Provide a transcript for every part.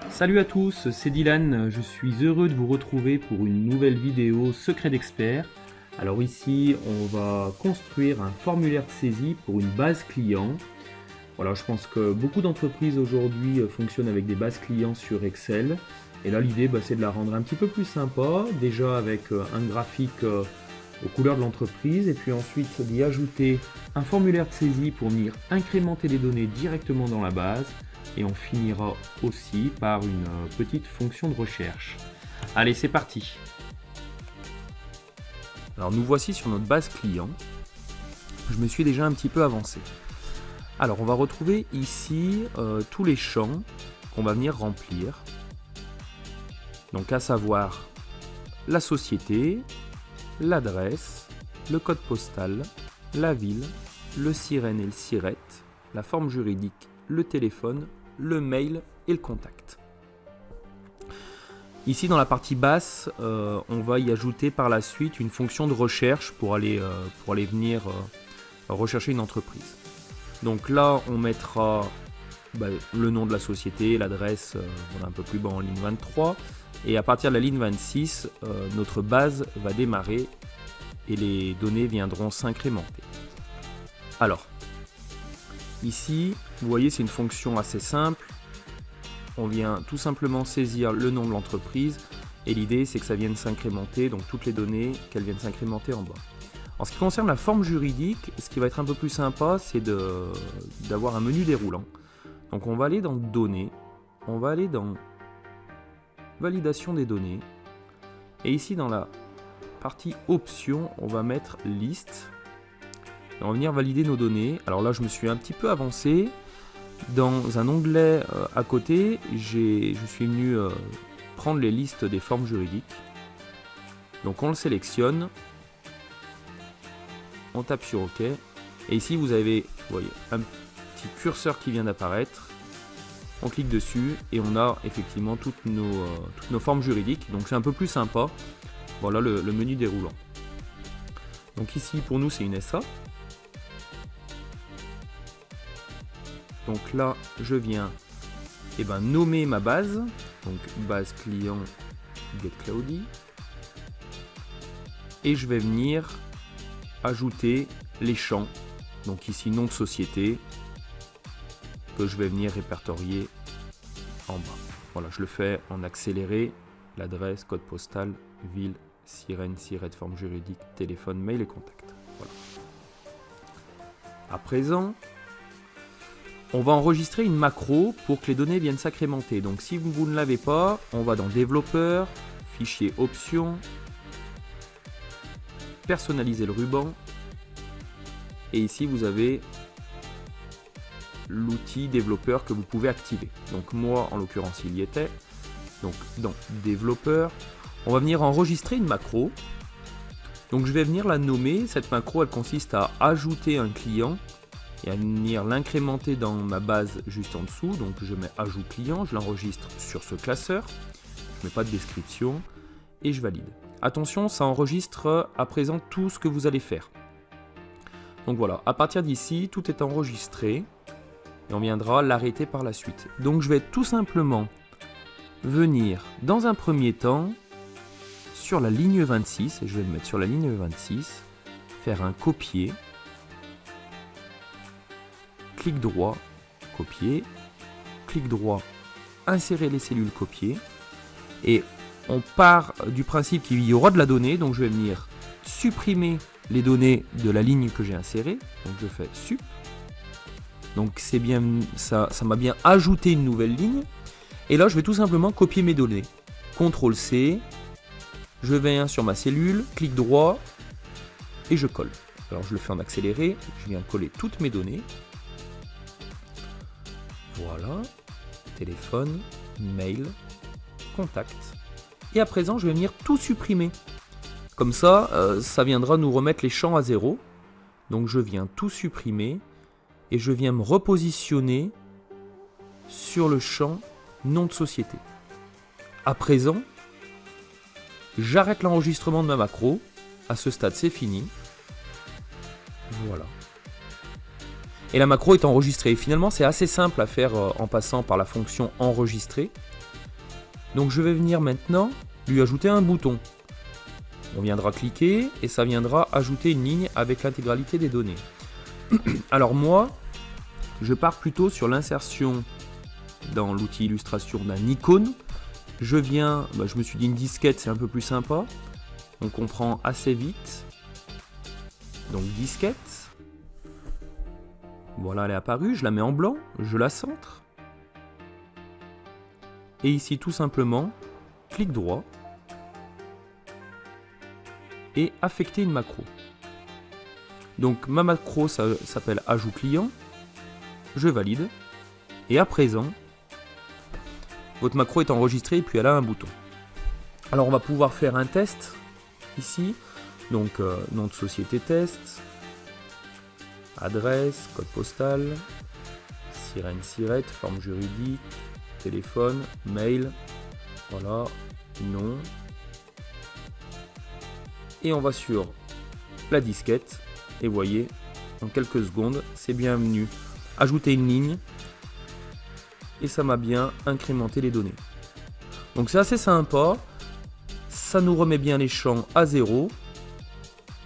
Salut à tous, c'est Dylan, je suis heureux de vous retrouver pour une nouvelle vidéo Secret d'expert. Alors ici, on va construire un formulaire de saisie pour une base client. Voilà, je pense que beaucoup d'entreprises aujourd'hui fonctionnent avec des bases clients sur Excel. Et là, l'idée, c'est de la rendre un petit peu plus sympa, déjà avec un graphique aux couleurs de l'entreprise, et puis ensuite d'y ajouter un formulaire de saisie pour venir incrémenter les données directement dans la base. Et on finira aussi par une petite fonction de recherche. Allez, c'est parti. Alors nous voici sur notre base client. Je me suis déjà un petit peu avancé. Alors on va retrouver ici tous les champs qu'on va venir remplir. Donc à savoir la société, l'adresse, le code postal, la ville, le SIREN et le SIRET, la forme juridique, le téléphone, le mail et le contact. Ici dans la partie basse, on va y ajouter par la suite une fonction de recherche pour aller venir rechercher une entreprise. Donc là on mettra le nom de la société, l'adresse un peu plus bas en ligne 23, et à partir de la ligne 26, notre base va démarrer et les données viendront s'incrémenter. Alors ici, vous voyez, c'est une fonction assez simple. On vient tout simplement saisir le nom de l'entreprise et l'idée, c'est que ça vienne s'incrémenter, donc toutes les données, qu'elles viennent s'incrémenter en bas. En ce qui concerne la forme juridique, ce qui va être un peu plus sympa, c'est d'avoir un menu déroulant. Donc on va aller dans Données, on va aller dans Validation des données, et ici dans la partie Options, on va mettre Liste. Et on va venir valider nos données. Alors là, je me suis un petit peu avancé. Dans un onglet à côté, je suis venu prendre les listes des formes juridiques. Donc on le sélectionne. On tape sur OK. Et ici, vous avez, voyez, un petit curseur qui vient d'apparaître. On clique dessus et on a effectivement toutes nos formes juridiques. Donc c'est un peu plus sympa. Voilà le menu déroulant. Donc ici, pour nous, c'est une SA. Donc là, je viens nommer ma base, donc base client getCloudy, et je vais venir ajouter les champs, donc ici nom de société, que je vais venir répertorier en bas. Voilà, je le fais en accéléré, l'adresse, code postal, ville, SIREN, SIRET, forme juridique, téléphone, mail et contact. Voilà. À présent, on va enregistrer une macro pour que les données viennent s'incrémenter. Donc si vous ne l'avez pas, on va dans Développeur, Fichier Options, Personnaliser le ruban. Et ici vous avez l'outil développeur que vous pouvez activer. Donc moi en l'occurrence il y était. Donc dans Développeur, on va venir enregistrer une macro. Donc je vais venir la nommer. Cette macro elle consiste à ajouter un client et à venir l'incrémenter dans ma base juste en dessous. Donc je mets ajout client, je l'enregistre sur ce classeur, je ne mets pas de description et je valide. Attention, ça enregistre à présent tout ce que vous allez faire. Donc voilà, à partir d'ici, tout est enregistré et on viendra l'arrêter par la suite. Donc je vais tout simplement venir dans un premier temps sur la ligne 26, et je vais me mettre sur la ligne 26, faire un copier, clic droit, copier, clic droit, insérer les cellules copier, et on part du principe qu'il y aura de la donnée, donc je vais venir supprimer les données de la ligne que j'ai insérée, donc je fais sup, donc c'est bien, ça m'a bien ajouté une nouvelle ligne, et là je vais tout simplement copier mes données, CTRL C, je viens sur ma cellule, clic droit, et je colle. Alors je le fais en accéléré, je viens coller toutes mes données. Voilà, téléphone, mail, contact. Et à présent, je vais venir tout supprimer. Comme ça, ça viendra nous remettre les champs à zéro. Donc je viens tout supprimer et je viens me repositionner sur le champ nom de société. À présent, j'arrête l'enregistrement de ma macro. À ce stade, c'est fini. Voilà. Et la macro est enregistrée. Finalement, c'est assez simple à faire en passant par la fonction enregistrer. Donc je vais venir maintenant lui ajouter un bouton. On viendra cliquer et ça viendra ajouter une ligne avec l'intégralité des données. Alors moi, je pars plutôt sur l'insertion dans l'outil illustration d'un icône. Je me suis dit une disquette, c'est un peu plus sympa. On comprend assez vite. Donc disquette. Voilà, elle est apparue, je la mets en blanc, je la centre. Et ici, tout simplement, clic droit. Et affecter une macro. Donc ma macro s'appelle ajout client. Je valide. Et à présent, votre macro est enregistrée et puis elle a un bouton. Alors on va pouvoir faire un test ici. Donc nom de société test. Adresse, code postal, sirène, sirette, forme juridique, téléphone, mail, voilà, nom. Et on va sur la disquette et voyez, en quelques secondes, c'est bienvenu. Ajouter une ligne et ça m'a bien incrémenté les données. Donc c'est assez sympa, ça nous remet bien les champs à zéro.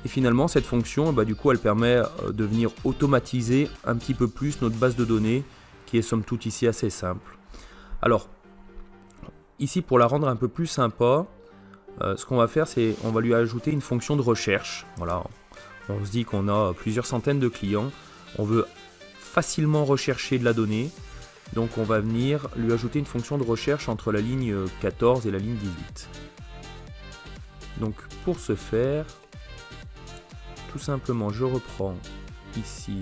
Et finalement, cette fonction, du coup, elle permet de venir automatiser un petit peu plus notre base de données, qui est somme toute ici assez simple. Alors, ici, pour la rendre un peu plus sympa, ce qu'on va faire, c'est on va lui ajouter une fonction de recherche. Voilà, on se dit qu'on a plusieurs centaines de clients, on veut facilement rechercher de la donnée, donc on va venir lui ajouter une fonction de recherche entre la ligne 14 et la ligne 18. Donc, pour ce faire, tout simplement, je reprends ici,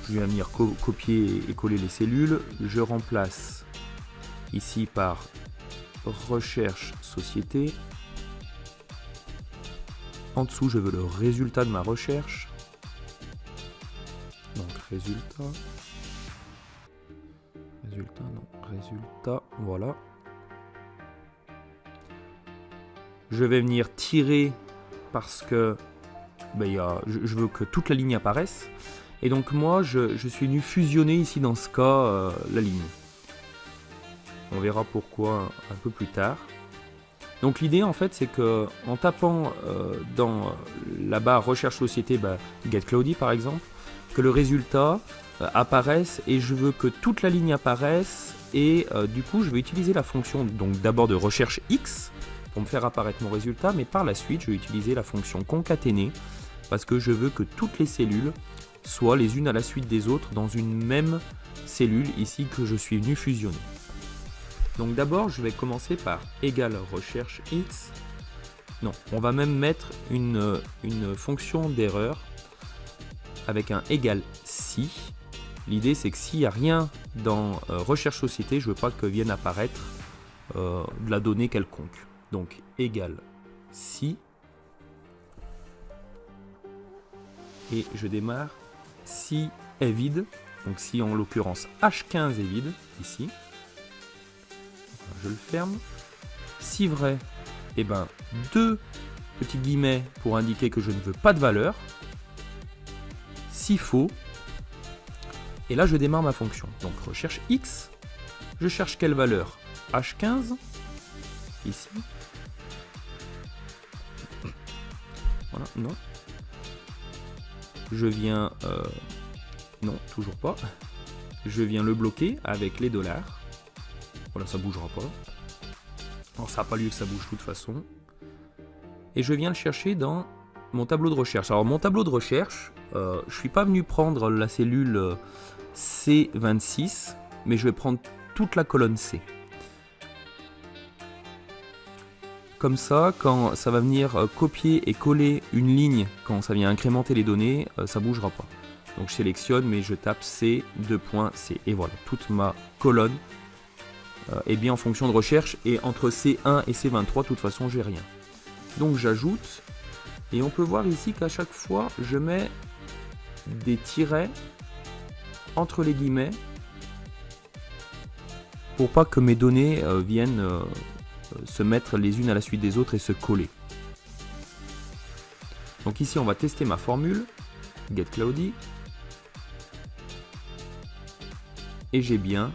je viens venir copier et coller les cellules, je remplace ici par recherche société, en dessous je veux le résultat de ma recherche, donc résultat, voilà. Je vais venir tirer parce que je veux que toute la ligne apparaisse. Et donc moi, je suis venu fusionner ici dans ce cas la ligne. On verra pourquoi un peu plus tard. Donc l'idée en fait, c'est que en tapant dans la barre recherche société, getCloudy par exemple, que le résultat apparaisse et je veux que toute la ligne apparaisse. Et du coup, je vais utiliser la fonction donc d'abord de recherche X pour me faire apparaître mon résultat, mais par la suite, je vais utiliser la fonction concaténer parce que je veux que toutes les cellules soient les unes à la suite des autres dans une même cellule ici que je suis venu fusionner. Donc d'abord, je vais commencer par égal recherche X. Non, on va même mettre une fonction d'erreur avec un égal si. L'idée, c'est que s'il n'y a rien dans recherche société, je ne veux pas que vienne apparaître de la donnée quelconque. Donc égal si, et je démarre si est vide, donc si en l'occurrence H15 est vide, ici, je le ferme, si vrai, deux petits guillemets pour indiquer que je ne veux pas de valeur, si faux, et là je démarre ma fonction, donc recherche X, je cherche quelle valeur, H15, ici, voilà, non. Je viens... non, toujours pas. Je viens le bloquer avec les dollars. Voilà, ça bougera pas. Alors, ça n'a pas lieu que ça bouge de toute façon. Et je viens le chercher dans mon tableau de recherche. Alors, mon tableau de recherche, je ne suis pas venu prendre la cellule C26, mais je vais prendre toute la colonne C. Comme ça, quand ça va venir copier et coller une ligne, quand ça vient incrémenter les données, ça ne bougera pas. Donc je sélectionne, mais je tape C, 2.C. Et voilà, toute ma colonne est bien en fonction de recherche. Et entre C1 et C23, de toute façon, j'ai rien. Donc j'ajoute. Et on peut voir ici qu'à chaque fois, je mets des tirets entre les guillemets pour pas que mes données viennent... se mettre les unes à la suite des autres et se coller. Donc ici, on va tester ma formule, getCloudy. Et j'ai bien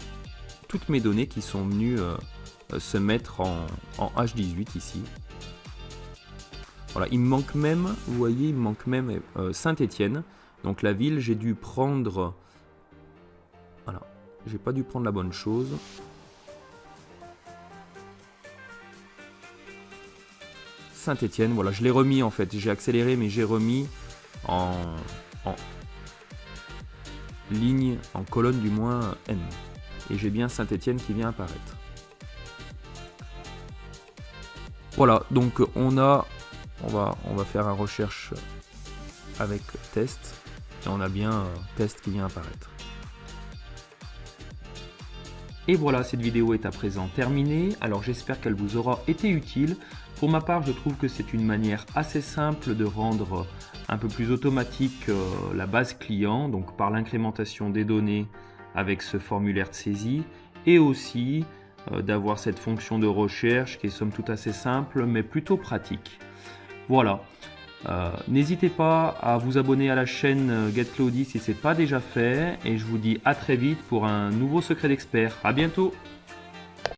toutes mes données qui sont venues se mettre en H18 ici. Voilà, il me manque même, vous voyez, il me manque même Saint-Étienne. Donc la ville, j'ai dû prendre... Voilà, j'ai pas dû prendre la bonne chose. Saint-Étienne, voilà, je l'ai remis en fait. J'ai accéléré, mais j'ai remis en ligne, en colonne du moins N. Et j'ai bien Saint-Étienne qui vient apparaître. Voilà, donc on va faire une recherche avec test. Et on a bien test qui vient apparaître. Et voilà, cette vidéo est à présent terminée. Alors j'espère qu'elle vous aura été utile. Pour ma part, je trouve que c'est une manière assez simple de rendre un peu plus automatique la base client, donc par l'incrémentation des données avec ce formulaire de saisie, et aussi d'avoir cette fonction de recherche qui est somme toute assez simple, mais plutôt pratique. Voilà. N'hésitez pas à vous abonner à la chaîne getCloudy si ce n'est pas déjà fait, et je vous dis à très vite pour un nouveau secret d'expert. À bientôt!